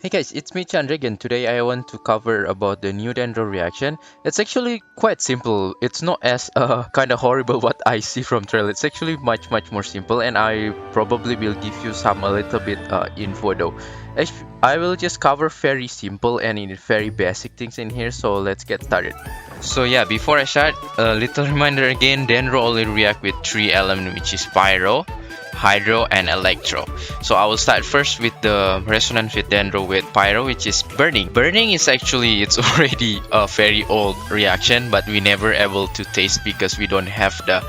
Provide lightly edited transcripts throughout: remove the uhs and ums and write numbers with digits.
Hey guys, it's me Chandrik and today I want to cover about the new Dendro reaction. It's actually quite simple. It's not as kind of horrible what I see from trail. It's actually much more simple and I probably will give you some a little bit info though. I will just cover very simple and in very basic things in here, so let's get started. So yeah, before I start, a little reminder again, Dendro only react with 3 elements, which is Pyro, Hydro, and Electro. So I will start first with the resonance with Dendro with Pyro, which is Burning. Burning is actually, it's already a very old reaction, but we never able to taste because we don't have the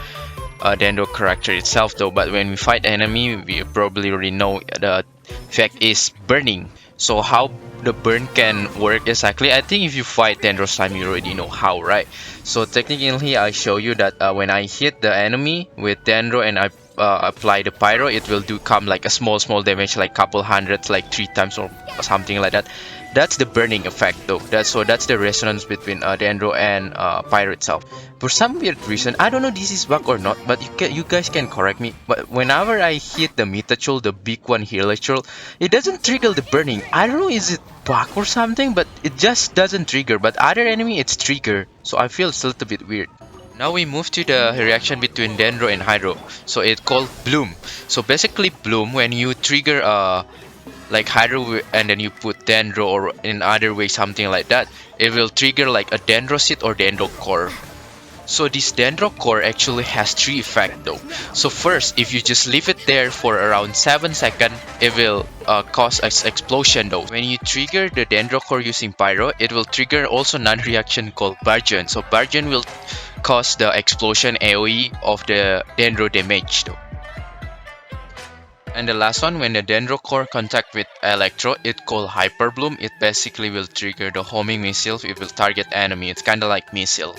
Dendro character itself though. But when we fight enemy, we probably already know the effect is Burning. So how the burn can work exactly, I think if you fight Dendro slime you already know how, right? So technically I show you that when I hit the enemy with Dendro and I apply the Pyro, it will do come like a small damage, like couple hundreds, like 3 times or something like that. That's the burning effect though. That's the resonance between Dendro and Pyro itself. For some weird reason, I don't know this is bug or not, but you guys can correct me. But whenever I hit the Metachol, the big one here, Electro, it doesn't trigger the burning. I don't know, is it bug or something? But it just doesn't trigger. But other enemy, it's trigger. So I feel it's a little bit weird. Now we move to the reaction between Dendro and Hydro. So it's called Bloom. So basically Bloom, when you trigger like Hydro and then you put Dendro or in other way something like that, it will trigger like a Dendro seed or Dendro core. So this Dendro core actually has 3 effects though. So first, if you just leave it there for around 7 seconds, it will cause an explosion though. When you trigger the Dendro core using Pyro, it will trigger also another reaction called Burgeon. So Burgeon will cause the explosion AoE of the Dendro damage though. And the last one, when the Dendro core contact with Electro, it called Hyper Bloom. It basically will trigger the homing missile. It will target enemy. It's kind of like missile.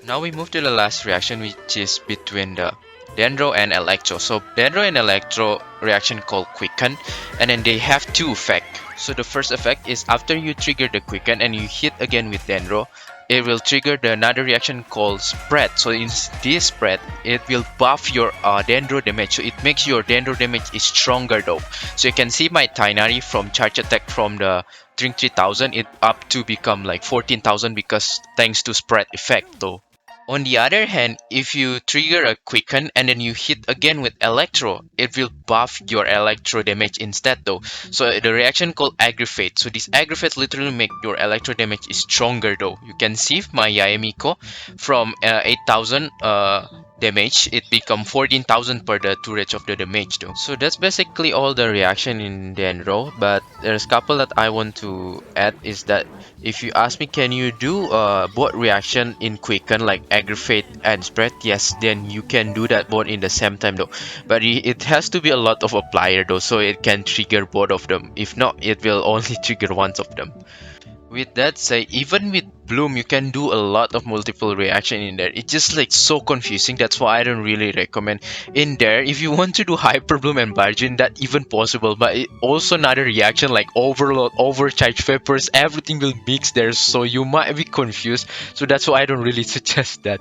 Now we move to the last reaction, which is between the Dendro and Electro. So Dendro and Electro reaction called Quicken, and then they have 2 effects. So the first effect is after you trigger the Quicken and you hit again with Dendro, it will trigger the another reaction called Spread. So in this Spread, it will buff your Dendro damage. So it makes your Dendro damage is stronger though. So you can see my Tainari from charge attack from the Drink 3000, it up to become like 14,000 because thanks to Spread effect though. On the other hand, if you trigger a Quicken and then you hit again with Electro, it will buff your Electro damage instead though. So the reaction called Aggravate. So this Aggravate literally make your Electro damage is stronger though. You can see my Yaemiko from 8,000 damage, it become 14,000 per the 2 range of the damage though. So that's basically all the reaction in Dendro, but there's a couple that I want to add is that if you ask me, can you do both reaction in Quicken like Aggravate and Spread? Yes, then you can do that both in the same time though. But it has to be a lot of applier though, so it can trigger both of them. If not, it will only trigger one of them. With that said, even with Bloom, you can do a lot of multiple reaction in there. It's just like so confusing. That's why I don't really recommend in there. If you want to do Hyper Bloom and Burgeon, that even possible. But it also another reaction like Overload, Overcharge Peppers, everything will mix there. So you might be confused. So that's why I don't really suggest that.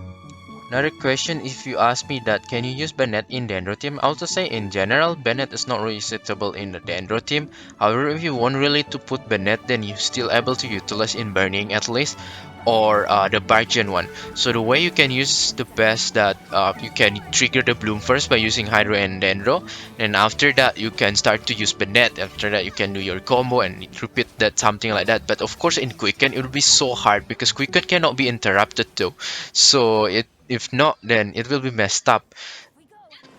Another question, if you ask me that can you use Bennet in Dendro team, I also say in general Bennet is not really suitable in the Dendro team. However, if you want really to put Bennet, then you're still able to utilize in Burning at least, or the Burgeon one. So the way you can use the best that you can trigger the Bloom first by using Hydro and Dendro, and after that you can start to use Bennet. After that you can do your combo and repeat that, something like that. But of course in Quicken it will be so hard because Quicken cannot be interrupted though. So if not, then it will be messed up.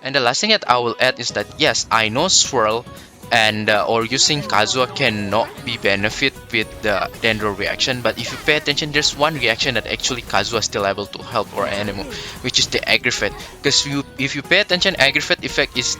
And the last thing that I will add is that yes, I know Swirl and or using Kazuha cannot be benefit with the Dendro reaction, but if you pay attention, there's one reaction that actually Kazuha is still able to help our animal, which is the Aggravate. Because if you pay attention, Aggravate effect is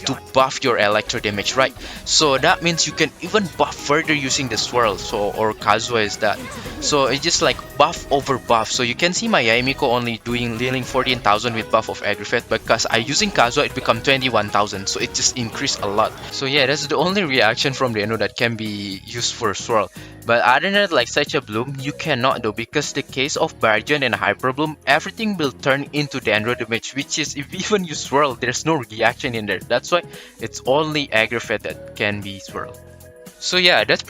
to buff your Electro damage, right? So that means you can even buff further using the Swirl, so or Kazuha is that. So it's just like buff over buff. So you can see my Yaemiko only dealing 14,000 with buff of Aggravate, because I using Kazuha it become 21,000, so it just increased a lot. So yeah, that's the only reaction from Dendro that can be used for Swirl. But other than that, like such a Bloom, you cannot though, because the case of Burgeon and Hyper Bloom, everything will turn into Dendro damage, which is if even you Swirl, there's no reaction in there. That's why it's only Aggravate that can be Swirl. So yeah, that's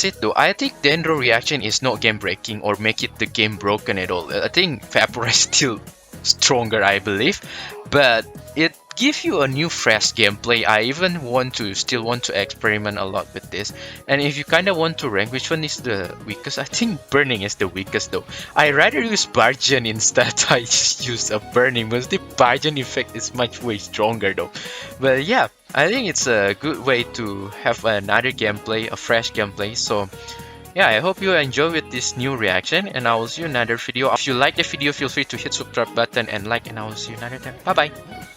it though. I think Dendro reaction is not game breaking or make it the game broken at all. I think Vapora is still stronger, I believe, but it gives you a new fresh gameplay. I even still want to experiment a lot with this. And if you kind of want to rank which one is the weakest, I think burning is the weakest though. I rather use Burgeon instead. I just use a burning because the Burgeon effect is much way stronger though. But yeah, I think it's a good way to have another gameplay, a fresh gameplay. So yeah, I hope you enjoy with this new reaction, and I will see you in another video. If you like the video, feel free to hit subscribe button and like, and I will see you another time. Bye bye.